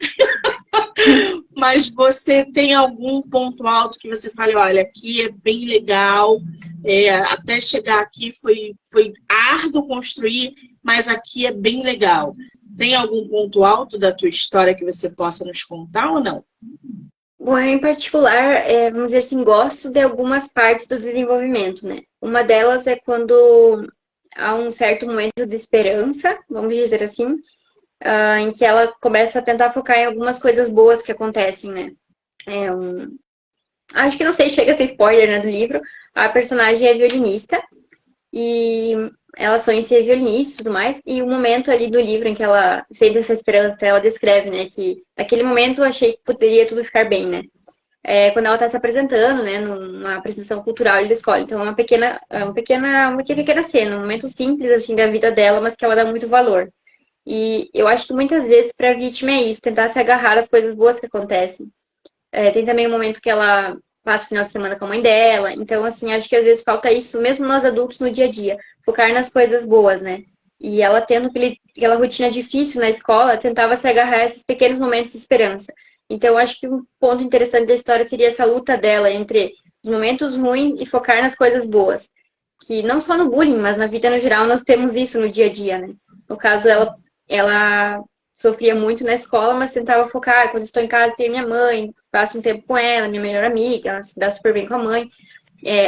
mas você tem algum ponto alto que você fala, olha, aqui é bem legal, até chegar aqui foi árduo construir, mas aqui é bem legal. Tem algum ponto alto da tua história que você possa nos contar ou não? Bom, eu, em particular, vamos dizer assim, gosto de algumas partes do desenvolvimento, né? Uma delas é quando há um certo momento de esperança, vamos dizer assim, em que ela começa a tentar focar em algumas coisas boas que acontecem, né? Acho que não sei, chega a ser spoiler, né, do livro. A personagem é violinista e ela sonha em ser violinista e tudo mais. E o momento ali do livro em que ela sente essa esperança, ela descreve, né, que naquele momento eu achei que poderia tudo ficar bem, né? quando ela está se apresentando, né, numa apresentação cultural da escola. Então, é uma pequena cena, um momento simples, assim, da vida dela, mas que ela dá muito valor. E eu acho que muitas vezes para a vítima é isso, tentar se agarrar às coisas boas que acontecem. Tem também um momento que ela passa o final de semana com a mãe dela. Então, assim, acho que às vezes falta isso, mesmo nós adultos, no dia a dia. Focar nas coisas boas, né? E ela tendo aquela rotina difícil na escola, tentava se agarrar a esses pequenos momentos de esperança. Então, acho que um ponto interessante da história seria essa luta dela entre os momentos ruins e focar nas coisas boas. Que não só no bullying, mas na vida no geral, nós temos isso no dia a dia, né? No caso, ela sofria muito na escola, mas tentava focar. Quando estou em casa, tenho minha mãe, passo um tempo com ela, minha melhor amiga, ela se dá super bem com a mãe.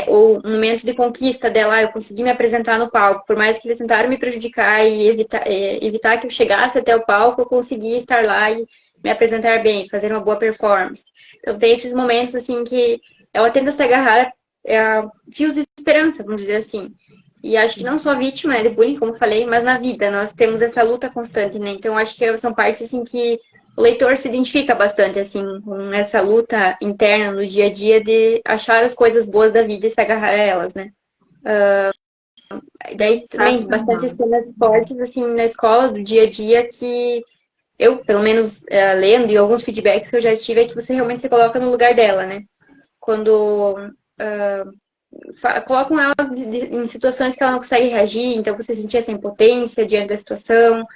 Ou um momento de conquista dela, eu consegui me apresentar no palco. Por mais que eles tentaram me prejudicar e evitar que eu chegasse até o palco, eu consegui estar lá e me apresentar bem, fazer uma boa performance. Então tem esses momentos assim que ela tenta se agarrar a fios de esperança, vamos dizer assim. E acho que não só vítima, né, de bullying, como falei, mas na vida nós temos essa luta constante, né? Então acho que são partes assim que o leitor se identifica bastante assim com essa luta interna no dia a dia de achar as coisas boas da vida e se agarrar a elas, né? E daí também bastante cenas fortes assim na escola do dia a dia que eu, pelo menos lendo e alguns feedbacks que eu já tive é que você realmente se coloca no lugar dela, né? Quando colocam ela em situações que ela não consegue reagir, então você sentir essa impotência diante da situação.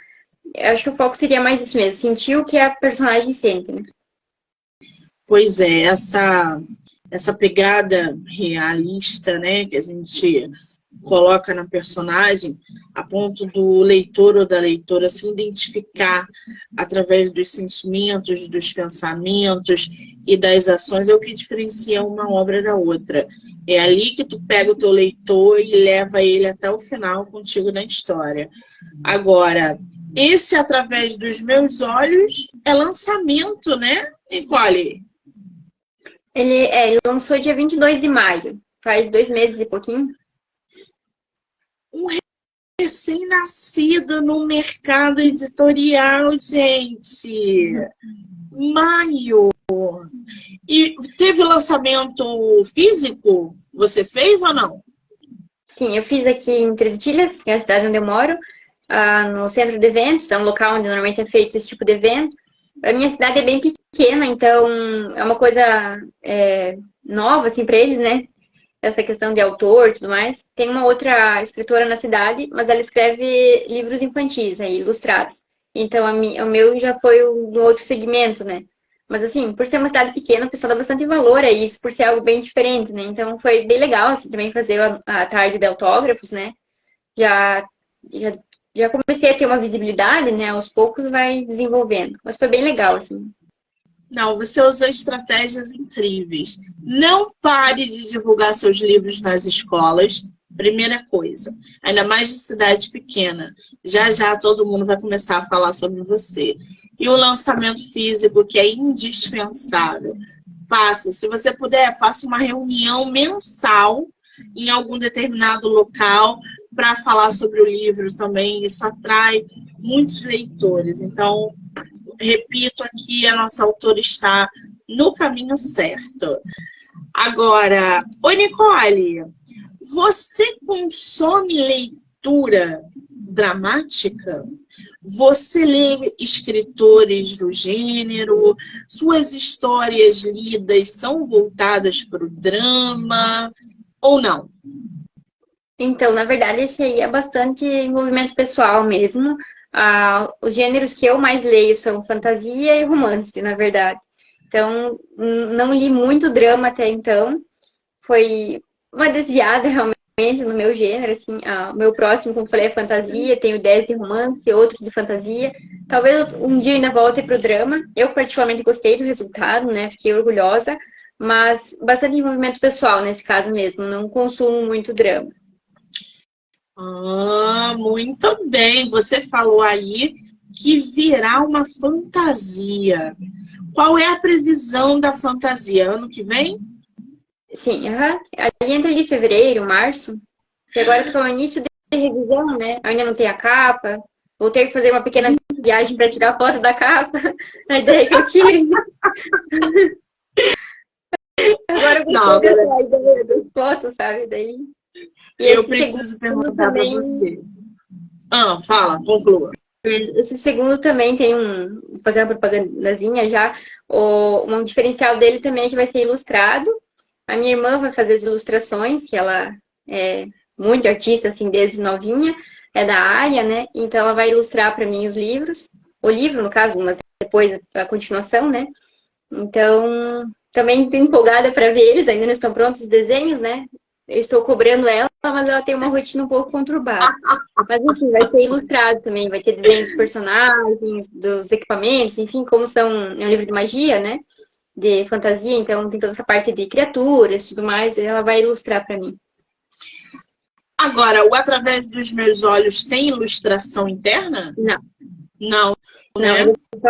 Eu acho que o foco seria mais isso mesmo, sentir o que a personagem sente, né? Pois é, essa pegada realista, né, que a gente coloca na personagem, a ponto do leitor ou da leitora se identificar através dos sentimentos, dos pensamentos e das ações, é o que diferencia uma obra da outra. É ali que tu pega o teu leitor e leva ele até o final contigo na história. Agora, esse Através dos Meus Olhos é lançamento, né, Nicole? Ele lançou dia 22 de maio, faz 2 meses e pouquinho. Um recém-nascido no mercado editorial, gente. Maio. E teve lançamento físico? Você fez ou não? Sim, eu fiz aqui em Três Itilhas, que é a cidade onde eu moro, no centro de eventos, é um local onde normalmente é feito esse tipo de evento. A minha cidade é bem pequena, então é uma coisa nova, assim, para eles, né? Essa questão de autor e tudo mais. Tem uma outra escritora na cidade, mas ela escreve livros infantis, ilustrados. Então, o meu já foi no outro segmento, né? Mas, assim, por ser uma cidade pequena, o pessoal dá bastante valor a isso, por ser algo bem diferente, né? Então, foi bem legal, assim, também fazer a tarde de autógrafos, né? Já, já, já comecei a ter uma visibilidade, né? Aos poucos vai desenvolvendo. Mas foi bem legal, assim. Não, você usou estratégias incríveis. Não pare de divulgar seus livros nas escolas, primeira coisa. Ainda mais de cidade pequena. Já já todo mundo vai começar a falar sobre você. E o lançamento físico, que é indispensável. Faça, se você puder, faça uma reunião mensal em algum determinado local para falar sobre o livro também. Isso atrai muitos leitores. Então, repito aqui, a nossa autora está no caminho certo. Agora, oi Nicole, você consome leitura dramática? Você lê escritores do gênero? Suas histórias lidas são voltadas para o drama ou não? Então, na verdade, esse aí é bastante envolvimento pessoal mesmo. Os gêneros que eu mais leio são fantasia e romance, na verdade. Então, não li muito drama até então. Foi uma desviada realmente no meu gênero, assim. O meu próximo, como falei, é fantasia. Tenho 10 de romance, outros de fantasia. Talvez um dia ainda volte para o drama. Eu particularmente gostei do resultado, né? Fiquei orgulhosa. Mas bastante envolvimento pessoal nesse caso mesmo. Não consumo muito drama. Muito bem. Você falou aí que virá uma fantasia. Qual é a previsão da fantasia? Ano que vem? Sim, ali entre de fevereiro, março. E agora que estou no início de revisão, né? Ainda não tem a capa. Vou ter que fazer uma pequena viagem para tirar foto da capa. A ideia é que eu tire. Agora eu Não, gostei agora dessa ideia das fotos, sabe? Daí... E eu esse preciso segundo perguntar para também, você. Ah, fala, conclua. esse segundo também tem vou fazer uma propagandazinha já. Um diferencial dele também é que vai ser ilustrado. A minha irmã vai fazer as ilustrações, que ela é muito artista, assim, desde novinha, é da área, né? Então ela vai ilustrar para mim os livros. O livro, no caso, mas depois a continuação, né? Então, também estou empolgada para ver eles, ainda não estão prontos os desenhos, né? Eu estou cobrando ela, mas ela tem uma rotina um pouco conturbada. Mas, enfim, vai ser ilustrado também, vai ter desenhos dos personagens, dos equipamentos, enfim, como é um livro de magia, né? De fantasia, então tem toda essa parte de criaturas e tudo mais, ela vai ilustrar para mim. Agora, o Através dos Meus Olhos tem ilustração interna? Não, Não, não, né? ele só...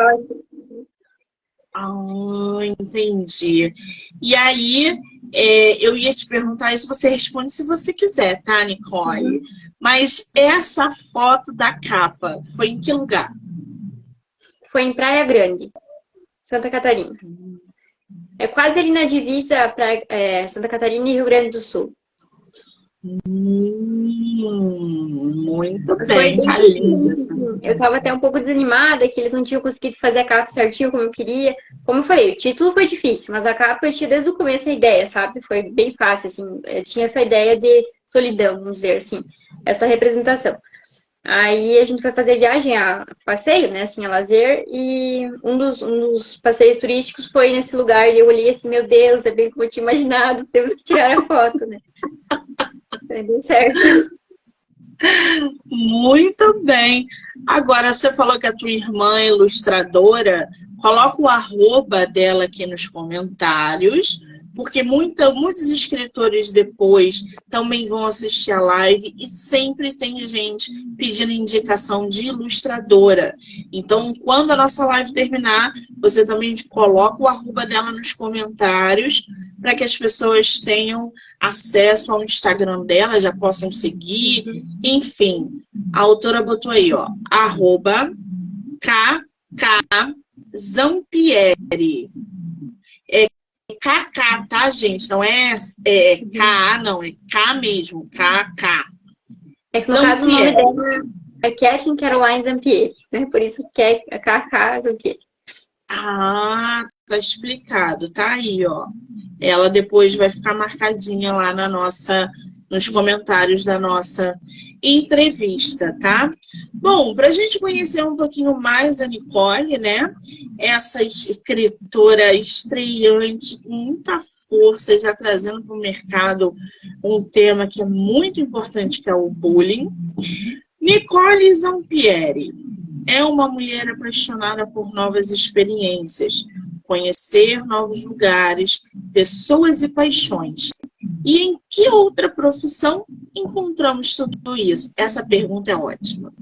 Ah, entendi. E aí, eu ia te perguntar isso, você responde se você quiser, tá, Nicole? Mas essa foto da capa foi em que lugar? Foi em Praia Grande, Santa Catarina. É quase ali na divisa para Santa Catarina e Rio Grande do Sul. Muito Mas foi bem, bem tá linda. difícil, assim. Eu tava até um pouco desanimada, que eles não tinham conseguido fazer a capa certinho como eu queria. Como eu falei, o título foi difícil, mas a capa eu tinha desde o começo a ideia, sabe? Foi bem fácil, assim. Eu tinha essa ideia de solidão, vamos dizer assim. Essa representação. Aí a gente foi fazer viagem a passeio, né? Assim, a lazer. E um dos passeios turísticos foi nesse lugar. E eu olhei assim, meu Deus, é bem como eu tinha imaginado. Temos que tirar a foto, né? Aí deu certo. Muito bem. Agora, você falou que a tua irmã é ilustradora. Coloca o arroba dela aqui nos comentários, porque muitos escritores depois também vão assistir a live e sempre tem gente pedindo indicação de ilustradora. Então, quando a nossa live terminar, você também coloca o arroba dela nos comentários para que as pessoas tenham acesso ao Instagram dela, já possam seguir. Enfim, a autora botou aí, ó, arroba Zampieri. É KK, tá, gente? Não é KA, não. É K mesmo. KK. É que no caso o nome dela é Kathleen Caroline Zampieri, né? Por isso que é a KK Zampieri. Ah, tá explicado. Tá aí, ó. Ela depois vai ficar marcadinha lá nos comentários da nossa entrevista, tá? Bom, para a gente conhecer um pouquinho mais a Nicole, né? Essa escritora estreante, com muita força, já trazendo para o mercado um tema que é muito importante, que é o bullying. Nicole Zampieri é uma mulher apaixonada por novas experiências, conhecer novos lugares, pessoas e paixões. E em que outra profissão encontramos tudo isso? Essa pergunta é ótima.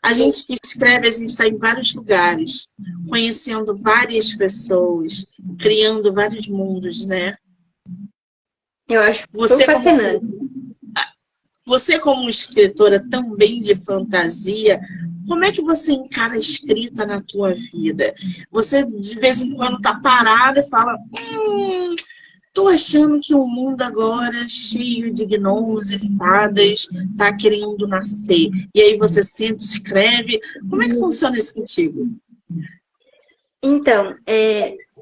A gente que escreve, a gente está em vários lugares, conhecendo várias pessoas, criando vários mundos, né? Eu acho Você fascinante. Você como escritora também de fantasia, como é que você encara a escrita na tua vida? Você de vez em quando tá parada e fala, tô achando que o mundo agora, cheio de gnomos e fadas, tá querendo nascer. E aí você sente, escreve. Como é que funciona isso contigo? Então,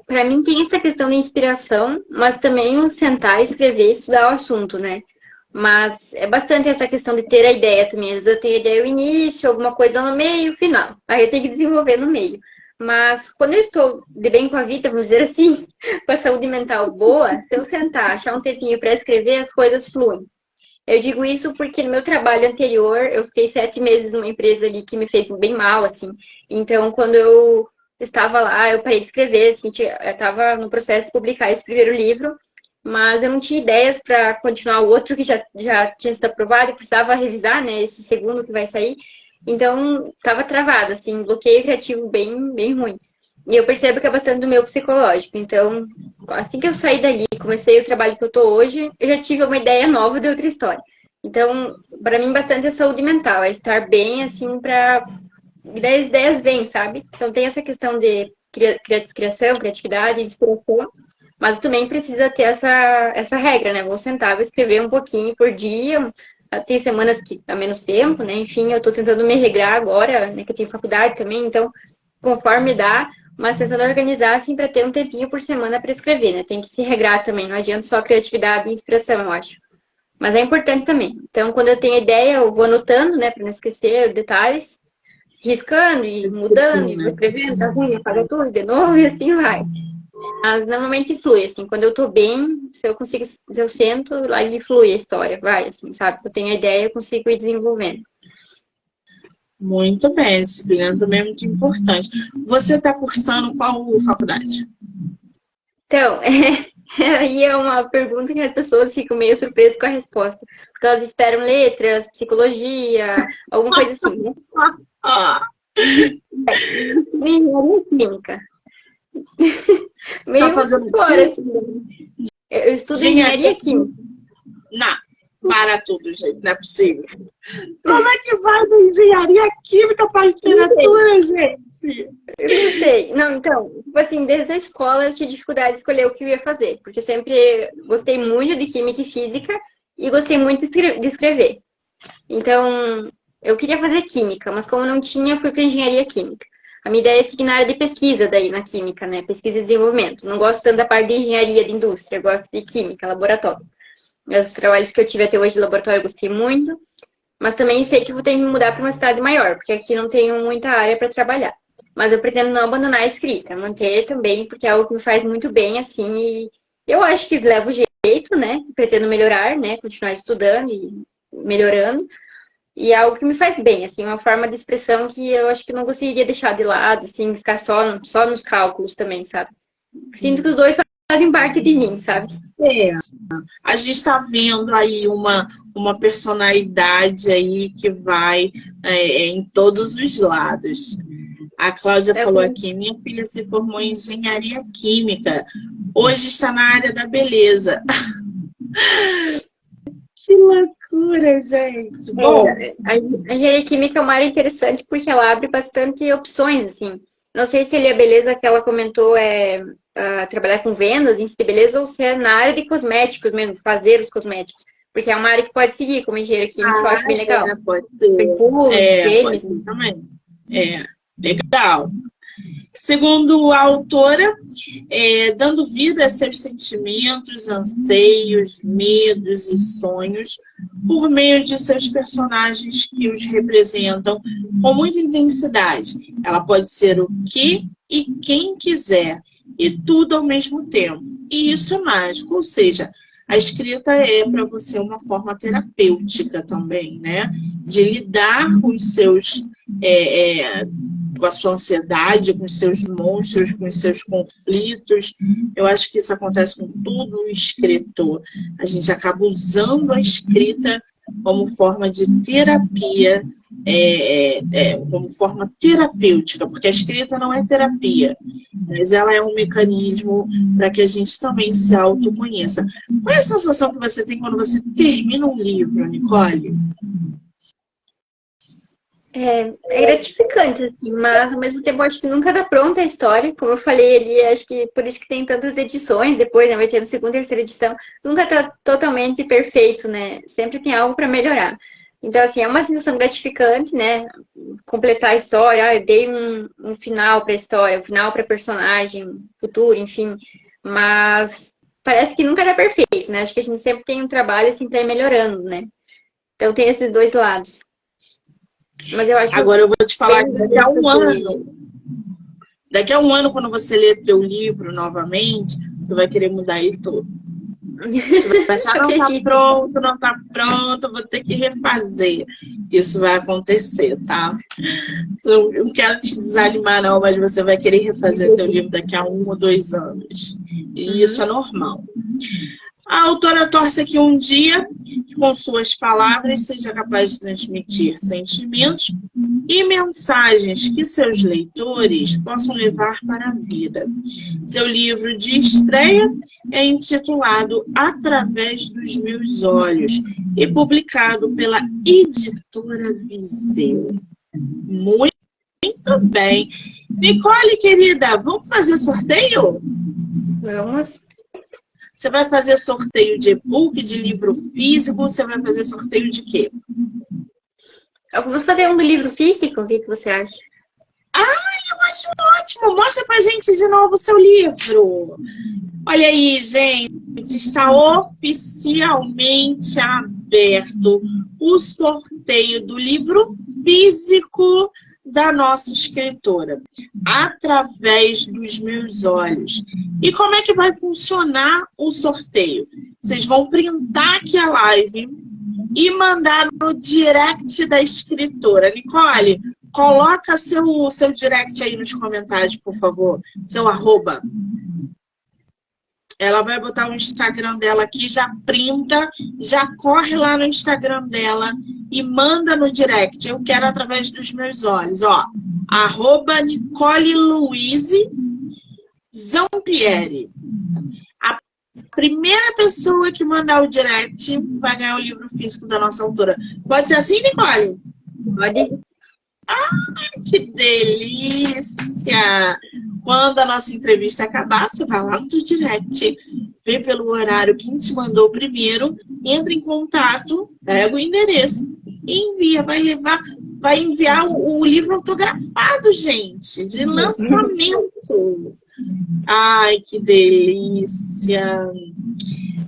para mim tem essa questão da inspiração, mas também o sentar, escrever, estudar o assunto, né? Mas é bastante essa questão de ter a ideia também. Às vezes eu tenho a ideia no início, alguma coisa no meio e o final. Aí eu tenho que desenvolver no meio. Mas quando eu estou de bem com a vida, vamos dizer assim, com a saúde mental boa, se eu sentar, achar um tempinho para escrever, as coisas fluem. Eu digo isso porque no meu trabalho anterior, eu fiquei 7 meses numa empresa ali que me fez bem mal, assim. Então, quando eu estava lá, eu parei de escrever, assim, eu estava no processo de publicar esse primeiro livro, mas eu não tinha ideias para continuar o outro que já tinha sido aprovado e precisava revisar, né, esse segundo que vai sair. Então, estava travado, assim, bloqueio criativo bem ruim. E eu percebo que é bastante do meu psicológico. Então, assim que eu saí dali, comecei o trabalho que eu tô hoje, eu já tive uma ideia nova de outra história. Então, para mim, bastante é saúde mental, é estar bem, assim, para... As ideias vêm, sabe? Então, tem essa questão de criação, criatividade, inspiração, Mas também precisa ter essa regra, né? Vou sentar, vou escrever um pouquinho por dia. Tem semanas que dá menos tempo, né? Enfim, eu tô tentando me regrar agora, né? Que eu tenho faculdade também, então, conforme dá, mas tentando organizar, assim, para ter um tempinho por semana para escrever, né? Tem que se regrar também, não adianta só criatividade e inspiração, eu acho. Mas é importante também. Então, quando eu tenho ideia, eu vou anotando, né? Para não esquecer detalhes, riscando e mudando, e vou escrevendo, tá ruim, apaga tudo de novo e assim vai. Mas normalmente flui, assim, quando eu tô bem, se eu sento, lá e flui a história, vai, assim, sabe? Eu tenho a ideia, eu consigo ir desenvolvendo. Muito bem, disciplina também é muito importante. Você está cursando qual faculdade? Então, aí é uma pergunta que as pessoas ficam meio surpresas com a resposta. Porque elas esperam letras, psicologia, alguma coisa assim, né? Engenharia clínica. Meio fazendo fora, assim. Eu estudo engenharia química. Não, para tudo, gente, não é possível. Como é que vai da engenharia química para literatura, gente? Eu não sei. Não, então, tipo assim, desde a escola eu tinha dificuldade de escolher o que eu ia fazer. Porque eu sempre gostei muito de química e física e gostei muito de escrever. Então, eu queria fazer química, mas como não tinha, eu fui para engenharia química. A minha ideia é seguir na área de pesquisa daí na química, né? Pesquisa e desenvolvimento. Não gosto tanto da parte de engenharia de indústria, eu gosto de química, laboratório. Os trabalhos que eu tive até hoje de laboratório eu gostei muito, mas também sei que vou ter que me mudar para uma cidade maior, porque aqui não tenho muita área para trabalhar. Mas eu pretendo não abandonar a escrita, manter também, porque é algo que me faz muito bem, assim, e eu acho que levo jeito, né? Pretendo melhorar, né? Continuar estudando e melhorando. E é algo que me faz bem, assim, uma forma de expressão que eu acho que não conseguiria deixar de lado, assim, ficar só nos cálculos também, sabe? Sinto que os dois fazem parte de mim, sabe? É. A gente está vendo aí uma personalidade aí que vai em todos os lados. A Cláudia falou aqui, minha filha se formou em engenharia química. Hoje está na área da beleza. Que loucura, gente. Bom, a engenharia química é uma área interessante porque ela abre bastante opções, assim. Não sei se a beleza que ela comentou é trabalhar com vendas em si de beleza ou se é na área de cosméticos mesmo, fazer os cosméticos. Porque é uma área que pode seguir como engenharia química, eu acho bem legal. Pode ser. Perfumes, pode ser também. Legal. Segundo a autora, dando vida a seus sentimentos, anseios, medos e sonhos por meio de seus personagens que os representam com muita intensidade. Ela pode ser o que e quem quiser, e tudo ao mesmo tempo. E isso é mágico, ou seja, a escrita é para você uma forma terapêutica também, né? De lidar com os seus... com a sua ansiedade, com os seus monstros, com os seus conflitos. Eu acho que isso acontece com todo o escritor. A gente acaba usando a escrita como forma de terapia, como forma terapêutica, porque a escrita não é terapia, mas ela é um mecanismo para que a gente também se autoconheça. Qual é a sensação que você tem quando você termina um livro, Nicole? É gratificante, assim, mas ao mesmo tempo eu acho que nunca dá pronta a história. Como eu falei ali, acho que por isso que tem tantas edições, depois, né, vai ter a segunda e terceira edição. Nunca tá totalmente perfeito, né? Sempre tem algo para melhorar. Então, assim, é uma sensação gratificante, né? Completar a história, eu dei um final para a história, um final para personagem, futuro, enfim. Mas parece que nunca dá perfeito, né? Acho que a gente sempre tem um trabalho, assim, para ir melhorando, né? Então tem esses dois lados. Mas eu acho. Agora eu vou te falar que daqui a um ano, quando você ler teu livro novamente, você vai querer mudar ele todo. Você vai achar, não tá pronto, vou ter que refazer. Isso vai acontecer, tá? Eu não quero te desanimar, não, mas você vai querer refazer teu livro daqui a 1 ou 2 anos. E isso é normal. A autora torce aqui um dia que com suas palavras seja capaz de transmitir sentimentos e mensagens que seus leitores possam levar para a vida. Seu livro de estreia é intitulado Através dos Meus Olhos e publicado pela editora Viseu. Muito bem. Nicole, querida, vamos fazer sorteio? Vamos. Você vai fazer sorteio de e-book, de livro físico? Você vai fazer sorteio de quê? Vamos fazer um do livro físico? O que você acha? Eu acho ótimo! Mostra pra gente de novo o seu livro. Olha aí, gente. Está oficialmente aberto o sorteio do livro físico da nossa escritora, Através dos Meus Olhos. E como é que vai funcionar o sorteio? Vocês vão printar aqui a live e mandar no direct da escritora. Nicole, coloca seu direct aí nos comentários, por favor. Seu @. Ela vai botar o Instagram dela aqui, já printa, já corre lá no Instagram dela e manda no direct. Eu quero Através dos Meus Olhos. Ó, @Nicole Louise Zampieri. A primeira pessoa que mandar o direct vai ganhar o livro físico da nossa autora. Pode ser assim, Nicole? Pode. Que delícia! Quando a nossa entrevista acabar, você vai lá no teu direct, vê pelo horário quem te mandou primeiro, entra em contato, pega o endereço e envia. Vai enviar o livro autografado, gente, de lançamento. Ai, que delícia!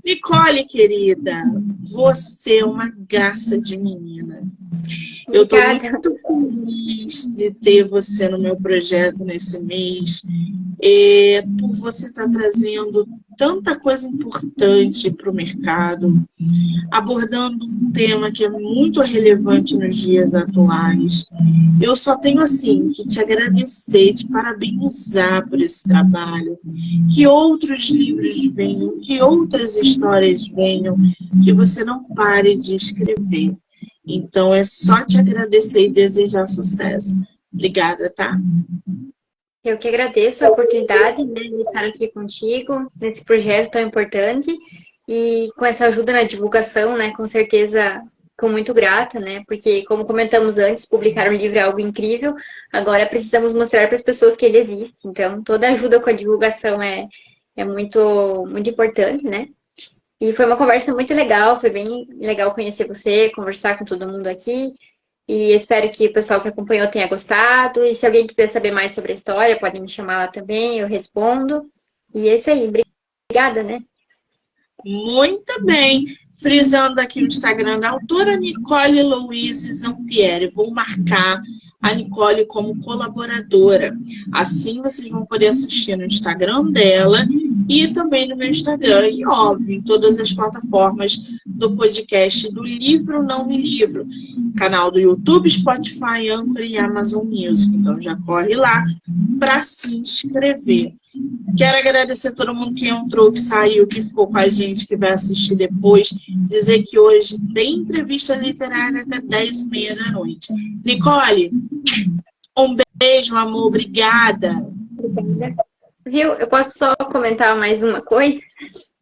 Nicole, querida, você é uma graça de menina. Eu estou muito feliz de ter você no meu projeto nesse mês, por você estar trazendo tanta coisa importante para o mercado, abordando um tema que é muito relevante nos dias atuais. Eu só tenho, assim, que te agradecer, te parabenizar por esse trabalho, que outros livros venham, que outras histórias venham, que você não pare de escrever. Então, é só te agradecer e desejar sucesso. Obrigada, tá? Eu que agradeço a oportunidade, né, de estar aqui contigo, nesse projeto tão importante. E com essa ajuda na divulgação, né, com certeza, fico muito grata, né? Porque, como comentamos antes, publicar um livro é algo incrível. Agora precisamos mostrar para as pessoas que ele existe. Então, toda ajuda com a divulgação é muito, muito importante, né? E foi uma conversa muito legal, foi bem legal conhecer você, conversar com todo mundo aqui. E espero que o pessoal que acompanhou tenha gostado. E se alguém quiser saber mais sobre a história, pode me chamar lá também, eu respondo. E é isso aí, obrigada, né? Muito bem. Frisando aqui o Instagram da autora Nicole Louise Zampieri. Vou marcar a Nicole como colaboradora. Assim vocês vão poder assistir no Instagram dela e também no meu Instagram. E, óbvio, em todas as plataformas do podcast do Livro Não Me Livro. Canal do YouTube, Spotify, Anchor e Amazon Music. Então já corre lá para se inscrever. Quero agradecer a todo mundo que entrou, que saiu, que ficou com a gente, que vai assistir depois. Dizer que hoje tem entrevista literária até 10h30 da noite. Nicole, um beijo, amor. Obrigada. Obrigada. Viu? Eu posso só comentar mais uma coisa?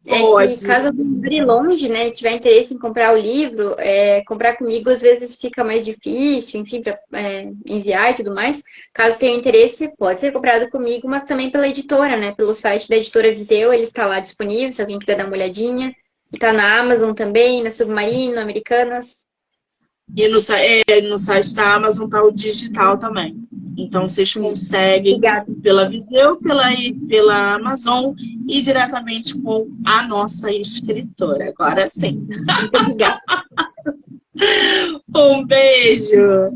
Pode. Que caso alguém more longe, né, tiver interesse em comprar o livro, comprar comigo às vezes fica mais difícil, enfim, para enviar e tudo mais. Caso tenha interesse, pode ser comprado comigo, mas também pela editora, né, pelo site da editora Viseu, ele está lá disponível, se alguém quiser dar uma olhadinha. Está na Amazon também, na Submarino, Americanas. E no site da Amazon está o digital também. Então, vocês conseguem pela Viseu, pela Amazon e diretamente com a nossa escritora. Agora sim. Muito obrigada. Um beijo.